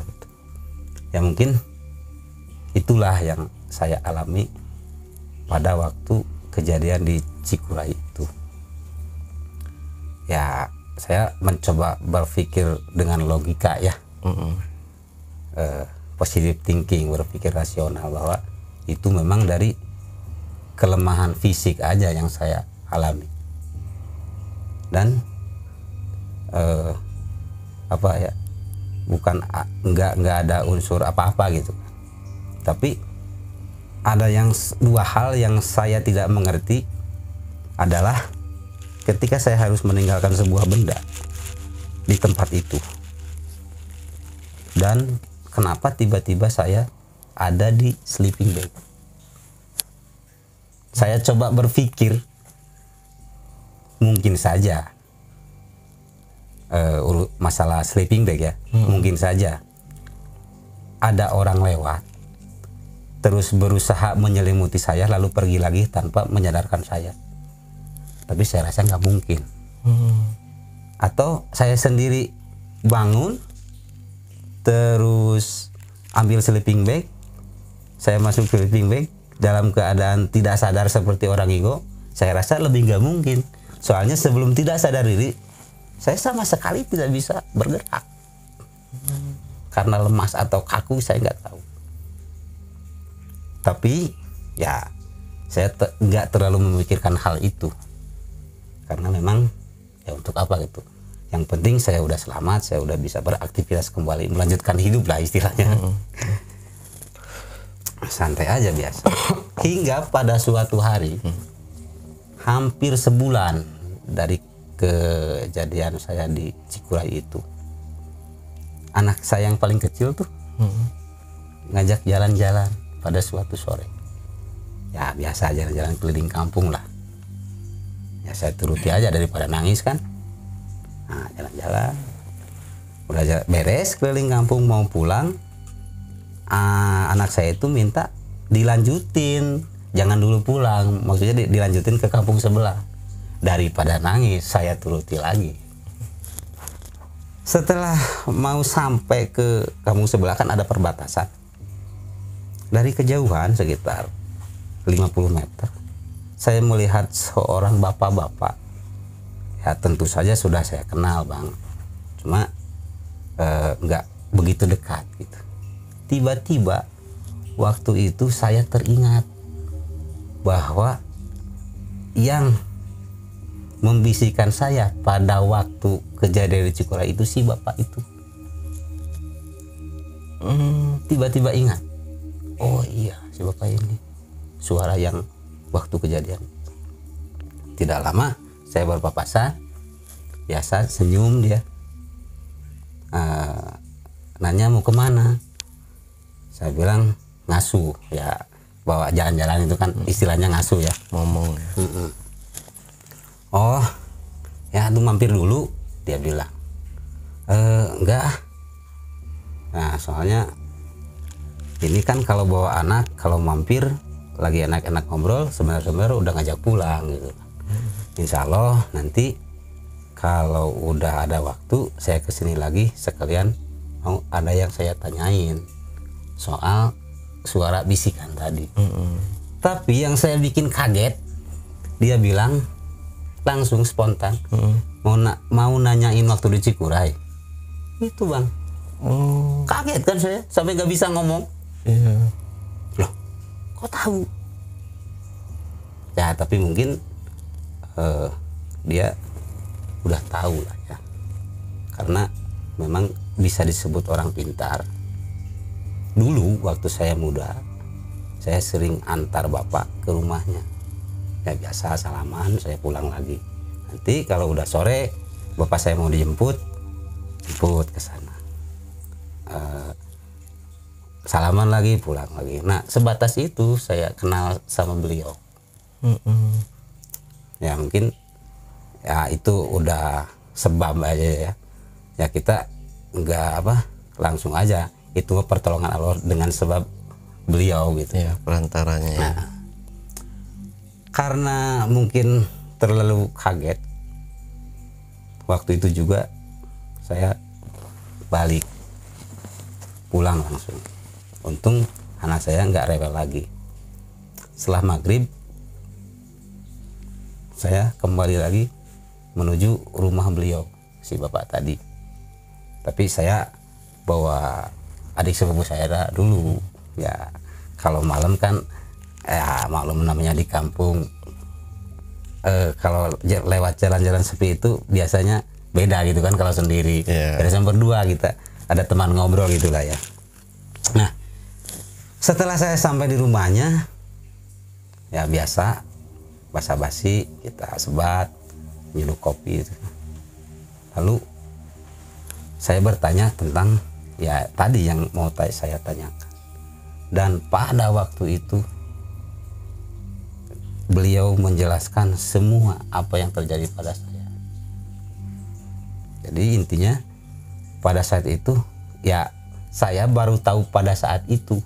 Ya mungkin itulah yang saya alami pada waktu kejadian di Cikuray itu. Ya saya mencoba berpikir dengan logika ya, positive thinking, berpikir rasional bahwa itu memang dari kelemahan fisik aja yang saya alami, dan bukan nggak ada unsur apa-apa gitu. Tapi ada dua hal yang saya tidak mengerti adalah ketika saya harus meninggalkan sebuah benda di tempat itu, dan kenapa tiba-tiba saya ada di sleeping bag. Saya coba berpikir, mungkin saja masalah sleeping bag ya, mungkin saja ada orang lewat terus berusaha menyelimuti saya lalu pergi lagi tanpa menyadarkan saya. Tapi saya rasa nggak mungkin. Atau saya sendiri bangun terus ambil sleeping bag, saya masuk sleeping bag dalam keadaan tidak sadar seperti orang Igo. Saya rasa lebih nggak mungkin, soalnya sebelum tidak sadar diri saya sama sekali tidak bisa bergerak karena lemas atau kaku, saya nggak tahu. Tapi ya saya nggak terlalu memikirkan hal itu, karena memang ya untuk apa gitu. Yang penting saya udah selamat, saya udah bisa beraktivitas kembali, melanjutkan hidup lah istilahnya. Santai aja biasa. Hingga pada suatu hari, hampir sebulan dari kejadian saya di Cikuray itu, anak saya yang paling kecil tuh ngajak jalan-jalan pada suatu sore. Ya biasa jalan-jalan keliling kampung lah. Ya saya turuti aja daripada nangis kan. Nah jalan-jalan, udah beres keliling kampung mau pulang, anak saya itu minta dilanjutin, jangan dulu pulang, maksudnya dilanjutin ke kampung sebelah. Daripada nangis saya turuti lagi. Setelah mau sampai ke kampung sebelah kan ada perbatasan. Dari kejauhan sekitar 50 meter saya melihat seorang bapak-bapak. Ya tentu saja sudah saya kenal Bang, cuma nggak begitu dekat gitu. Tiba-tiba waktu itu saya teringat bahwa yang membisikkan saya pada waktu kejadian di Cikuray itu si bapak itu. Tiba-tiba ingat, oh iya si bapak ini suara yang waktu kejadian. Tidak lama saya berpapasan, biasa senyum dia, nanya mau kemana. Saya bilang ngasuh, ya bawa jalan-jalan itu kan istilahnya ngasuh ya, ngomong ya. Oh ya tuh mampir dulu, dia bilang. Enggak. Nah soalnya ini kan kalau bawa anak, kalau mampir lagi enak-enak ngobrol, sebenarnya udah ngajak pulang gitu. Insya Allah nanti kalau udah ada waktu saya kesini lagi sekalian mau ada yang saya tanyain soal suara bisikan tadi. Tapi yang saya bikin kaget, dia bilang langsung spontan mau nanyain waktu di Cikuray itu Bang. Kaget kan saya sampai nggak bisa ngomong. Loh kok tahu ya, tapi mungkin dia udah tahu lah ya, karena memang bisa disebut orang pintar. Dulu waktu saya muda saya sering antar bapak ke rumahnya. Ya biasa salaman, saya pulang lagi. Nanti kalau udah sore bapak saya mau jemput ke sana, salaman lagi, pulang lagi. Nah sebatas itu saya kenal sama beliau. Ya mungkin ya itu udah sebab aja ya. Ya kita nggak langsung aja, itu pertolongan Allah dengan sebab beliau gitu ya, perantaranya ya. Nah, karena mungkin terlalu kaget waktu itu juga saya balik pulang langsung. Untung anak saya nggak rewel lagi. Setelah maghrib saya kembali lagi menuju rumah beliau si bapak tadi, tapi saya bawa adik sepupu saya dulu ya. Kalau malam kan ya maklum namanya di kampung, kalau lewat jalan-jalan sepi itu biasanya beda gitu kan kalau sendiri. Biasanya berdua kita ada teman ngobrol gitulah ya. Nah setelah saya sampai di rumahnya ya biasa basa-basi, kita sebat, minum kopi gitu. Lalu saya bertanya tentang ya tadi yang mau saya tanyakan. Dan pada waktu itu beliau menjelaskan semua apa yang terjadi pada saya. Jadi intinya pada saat itu ya saya baru tahu pada saat itu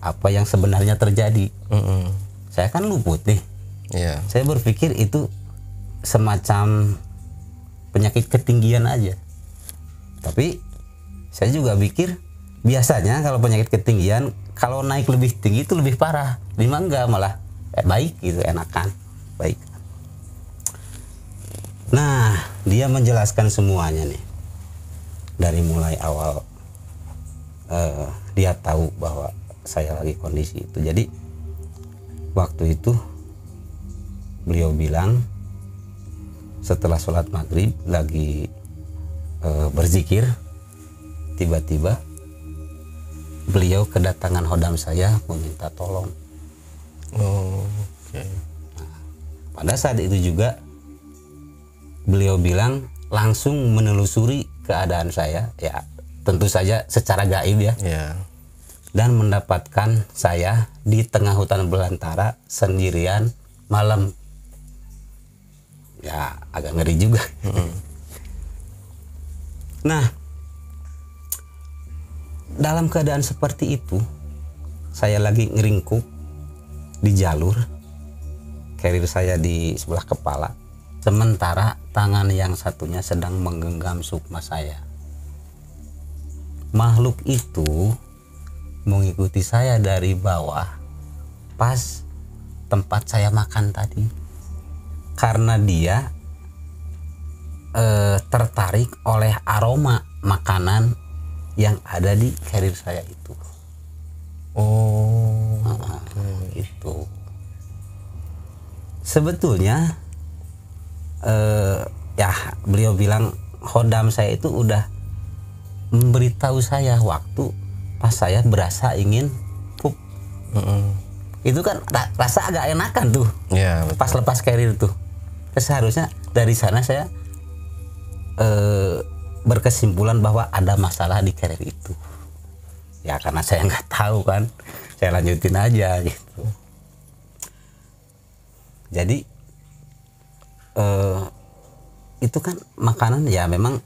apa yang sebenarnya terjadi. Saya kan luput nih. Saya berpikir itu semacam penyakit ketinggian aja. Tapi saya juga pikir biasanya kalau penyakit ketinggian kalau naik lebih tinggi itu lebih parah. Lima enggak, malah baik gitu, enakan, baik. Nah dia menjelaskan semuanya nih dari mulai awal. Dia tahu bahwa saya lagi kondisi itu. Jadi waktu itu beliau bilang setelah sholat maghrib lagi berzikir, tiba-tiba beliau kedatangan hodam saya meminta tolong. Nah, pada saat itu juga beliau bilang langsung menelusuri keadaan saya, ya tentu saja secara gaib ya, dan mendapatkan saya di tengah hutan belantara sendirian malam. Ya agak ngeri juga. Nah, dalam keadaan seperti itu, saya lagi ngeringkuk di jalur, carrier saya di sebelah kepala, sementara tangan yang satunya sedang menggenggam sukma saya. Makhluk itu mengikuti saya dari bawah pas tempat saya makan tadi, karena dia tertarik oleh aroma makanan yang ada di carrier saya itu. Itu sebetulnya ya beliau bilang khodam saya itu udah memberitahu saya waktu pas saya berasa ingin pup. Itu kan rasa agak enakan tuh. Ya, betul. Pas lepas carrier tuh. Seharusnya dari sana saya berkesimpulan bahwa ada masalah di carrier itu. Ya karena saya nggak tahu kan, saya lanjutin aja gitu. Jadi itu kan makanan ya, memang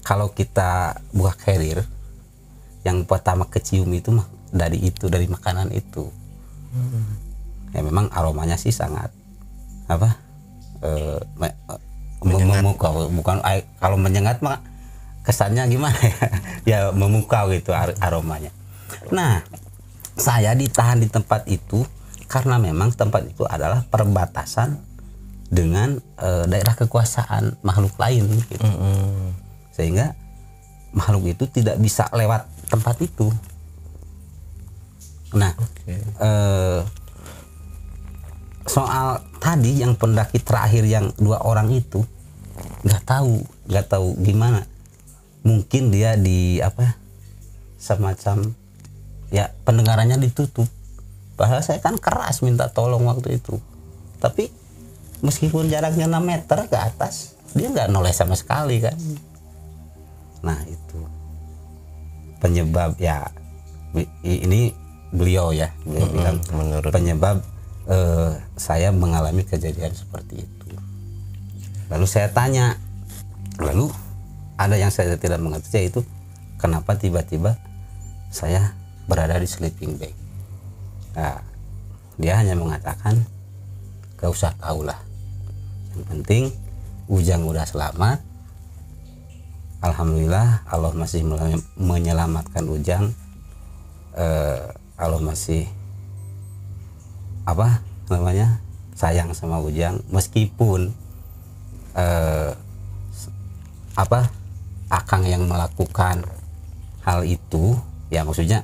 kalau kita buah carrier yang pertama kecium itu mah dari makanan itu. Ya memang aromanya sih sangat apa? Memukau, bukan kalau menyengat mah kesannya gimana ya? Ya memukau gitu aromanya. Nah, saya ditahan di tempat itu karena memang tempat itu adalah perbatasan dengan daerah kekuasaan makhluk lain gitu. Sehingga makhluk itu tidak bisa lewat tempat itu. Nah, soal tadi yang pendaki terakhir yang 2 orang itu nggak tahu gimana, mungkin dia di apa semacam ya pendengarannya ditutup, padahal saya kan keras minta tolong waktu itu, tapi meskipun jaraknya 6 meter ke atas dia nggak noleh sama sekali kan. Nah itu penyebab ya, ini beliau bilang penyebab saya mengalami kejadian seperti itu. Lalu saya tanya, lalu ada yang saya tidak mengerti, yaitu kenapa tiba-tiba saya berada di sleeping bag. Nah, dia hanya mengatakan gak usah tahu lah, yang penting Ujang udah selamat. Alhamdulillah Allah masih menyelamatkan Ujang. Allah masih apa namanya sayang sama Ujang, meskipun Akang yang melakukan hal itu ya, maksudnya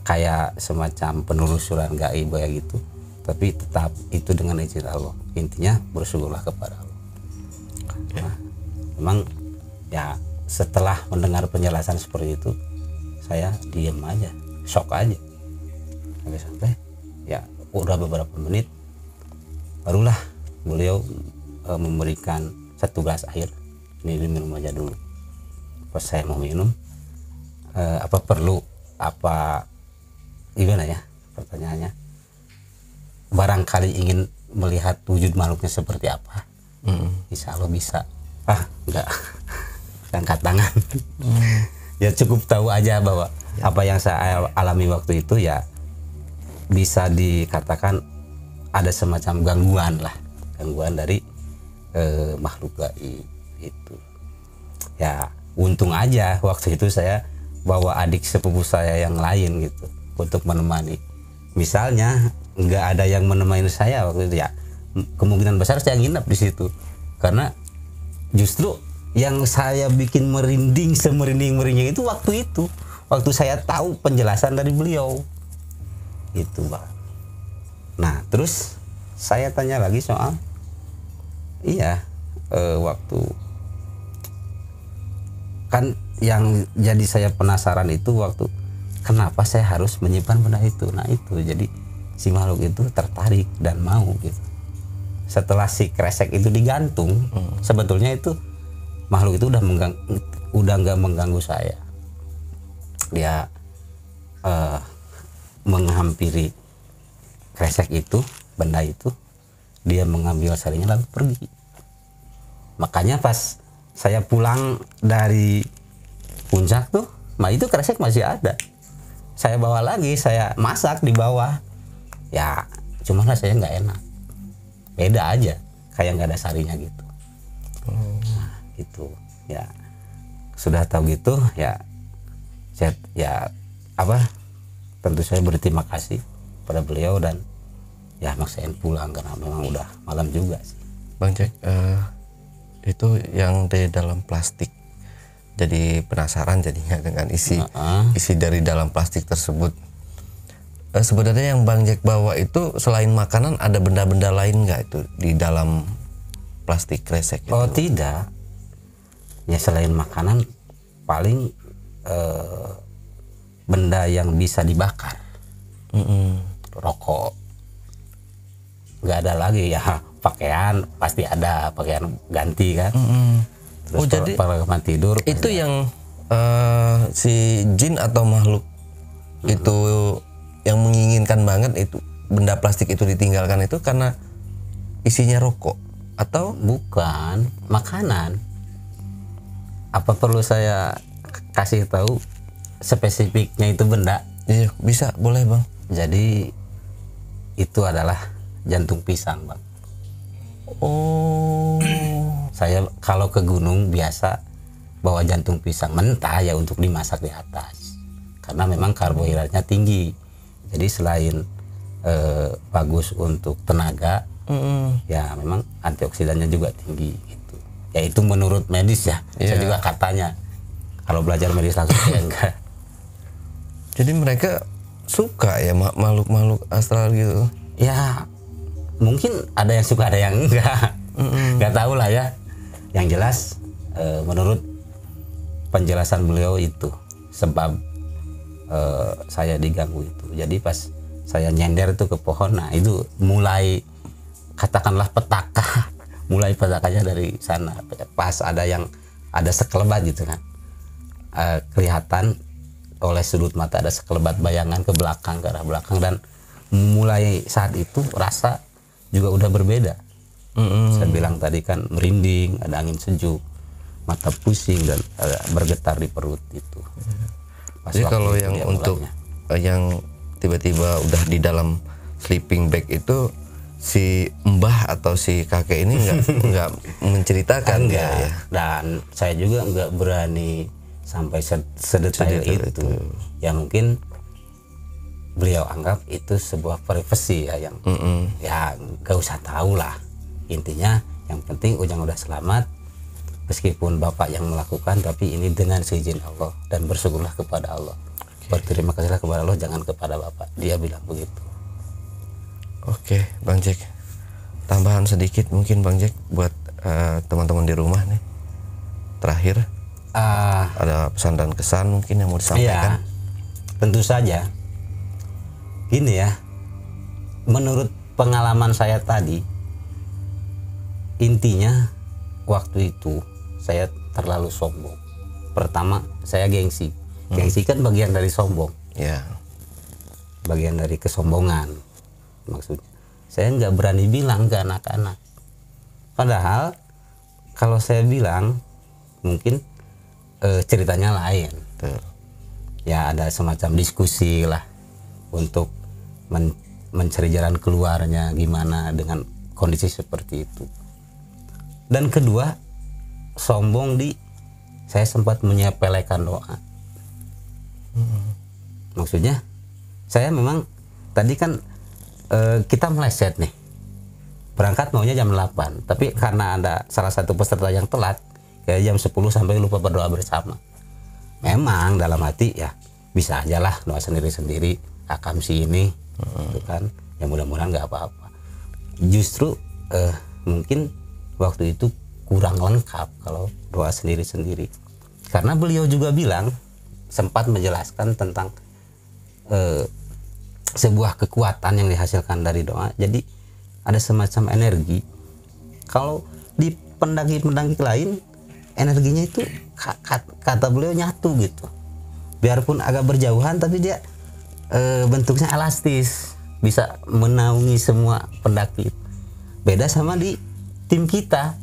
kayak semacam penelusuran gaib ya gitu, tapi tetap itu dengan izin Allah. Intinya bersyukurlah kepada Allah. Nah, memang ya setelah mendengar penjelasan seperti itu saya diam aja, shock aja sampai ya udah beberapa menit barulah beliau memberikan 1 gelas air, ini minum aja dulu. Pas saya mau minum, apa perlu apa gimana ya pertanyaannya, barangkali ingin melihat wujud makhluknya seperti apa. Insya Allah bisa. Enggak, angkat tangan. Ya cukup tahu aja bahwa apa yang saya alami waktu itu ya bisa dikatakan ada semacam gangguan dari makhluk gaib itu. Ya untung aja waktu itu saya bawa adik sepupu saya yang lain gitu untuk menemani. Misalnya nggak ada yang menemani saya waktu itu ya, kemungkinan besar saya nginep di situ, karena justru yang saya bikin merinding semerinding-merinding itu waktu saya tahu penjelasan dari beliau itu, Bang. Nah terus saya tanya lagi soal waktu kan yang jadi saya penasaran itu waktu kenapa saya harus menyimpan benda itu. Nah itu jadi si makhluk itu tertarik dan mau gitu. setelah si kresek itu digantung, sebetulnya itu makhluk itu udah nggak mengganggu saya. Dia menghampiri kresek itu, benda itu, dia mengambil sarinya lalu pergi. Makanya pas saya pulang dari puncak tuh, itu kresek masih ada. Saya bawa lagi, saya masak di bawah. Ya, cuman rasanya nggak enak. Beda aja, kayak nggak ada sarinya gitu. Nah, gitu. Ya, sudah tahu gitu, ya, tentu saya berterima kasih pada beliau dan ya maksain pulang karena memang udah malam juga sih. Bang Jack, itu yang di dalam plastik, jadi penasaran jadinya dengan isi dari dalam plastik tersebut. Sebenarnya yang Bang Jack bawa itu selain makanan ada benda-benda lain nggak itu di dalam plastik kresek itu? Oh tidak, ya selain makanan paling benda yang bisa dibakar, rokok, nggak ada lagi ya. Pakaian pasti ada, pakaian ganti kan. Terus jadi perlengkapan tidur itu yang si jin atau makhluk itu yang menginginkan banget itu benda plastik itu ditinggalkan itu karena isinya rokok atau bukan makanan. Apa perlu saya kasih tahu spesifiknya itu benda? Iya, bisa, boleh Bang. Jadi itu adalah jantung pisang, Bang. Oh. Saya kalau ke gunung biasa bawa jantung pisang mentah ya untuk dimasak di atas. Karena memang karbohidratnya tinggi. Jadi selain bagus untuk tenaga, ya memang antioksidannya juga tinggi gitu. Ya itu menurut medis ya. Saya juga katanya. Kalau belajar medis langsung ya enggak. Jadi mereka suka ya makhluk-makhluk astral gitu? Ya mungkin ada yang suka ada yang enggak. Enggak tahu lah ya. Yang jelas menurut penjelasan beliau itu sebab saya diganggu itu. Jadi pas saya nyender itu ke pohon, nah itu mulai katakanlah petaka. Mulai petakanya dari sana. Pas ada sekelebat gitu kan. Kelihatan oleh sudut mata ada sekelebat bayangan ke belakang, ke arah belakang, dan mulai saat itu rasa juga udah berbeda. Saya bilang tadi kan merinding, ada angin sejuk, mata pusing dan bergetar di perut itu. Jadi kalau yang untuk yang tiba-tiba udah di dalam sleeping bag itu si mbah atau si kakek ini nggak menceritakan ya. Dan saya juga nggak berani sampai sedetail itu. Ya mungkin beliau anggap itu sebuah privasi ya yang ya gak usah tahu lah. Intinya yang penting Ujang udah selamat, meskipun bapak yang melakukan, tapi ini dengan seizin Allah dan bersyukurlah kepada Allah. Berterima kasihlah kepada Allah, jangan kepada bapak. Dia bilang begitu. Oke, Bang Jack, tambahan sedikit mungkin Bang Jack buat teman-teman di rumah nih terakhir. Ada pesan dan kesan mungkin yang mau disampaikan? Ya, tentu saja. Gini ya, menurut pengalaman saya tadi, intinya waktu itu saya terlalu sombong. Pertama, saya gengsi. Gengsi kan bagian dari sombong. Ya. Bagian dari kesombongan. Maksudnya, saya nggak berani bilang ke anak-anak. Padahal kalau saya bilang, mungkin ceritanya lain. Ya ada semacam diskusi lah untuk mencari jalan keluarnya gimana dengan kondisi seperti itu. Dan kedua, sombong saya sempat menyepelekan doa. Maksudnya saya memang tadi kan kita meleset nih, berangkat maunya jam 8, tapi karena ada salah satu peserta yang telat kayak jam 10 sampai lupa berdoa bersama. Memang dalam hati ya bisa aja lah doa sendiri-sendiri, akam si ini gitu kan, ya mudah-mudahan nggak apa-apa. Justru mungkin waktu itu kurang lengkap kalau doa sendiri-sendiri, karena beliau juga bilang, sempat menjelaskan tentang sebuah kekuatan yang dihasilkan dari doa. Jadi ada semacam energi Kalau di pendaki-pendaki lain energinya itu kata beliau nyatu gitu. Biarpun agak berjauhan tapi dia bentuknya elastis, bisa menaungi semua pendaki. Beda sama di tim kita.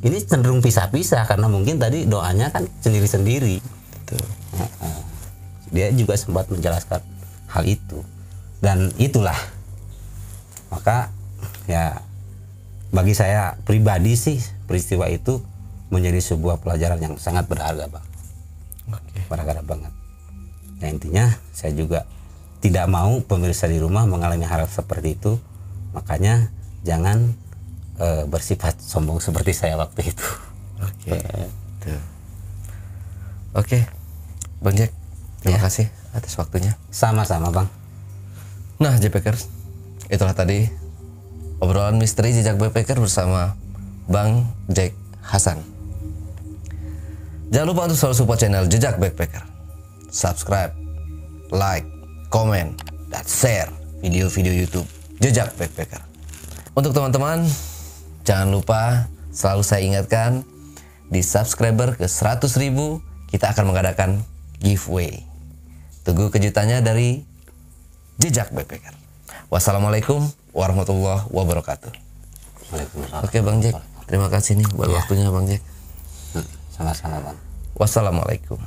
Ini cenderung pisah-pisah karena mungkin tadi doanya kan sendiri-sendiri. Dia juga sempat menjelaskan hal itu. Dan itulah. Maka ya bagi saya pribadi sih peristiwa itu menjadi sebuah pelajaran yang sangat berharga, Bang. Berharga banget. Ya intinya saya juga tidak mau pemirsa di rumah mengalami hal seperti itu. Makanya jangan bersifat sombong seperti saya waktu itu. Oke, Bang Jack, terima kasih atas waktunya. Sama-sama, Bang. Nah, JPKers, itulah tadi obrolan misteri jejak backpacker bersama Bang Jack Hasan. Jangan lupa untuk selalu support channel Jejak Backpacker. Subscribe, like, komen, dan share video-video YouTube Jejak Backpacker. Untuk teman-teman, jangan lupa selalu saya ingatkan, di subscriber ke 100.000 kita akan mengadakan giveaway. Tunggu kejutannya dari Jejak Backpacker. Wassalamualaikum warahmatullahi wabarakatuh. Waalaikumsalam. Oke Bang Jack, terima kasih nih buat waktunya Bang Jack. Sama-sama, Bang. Wassalamualaikum.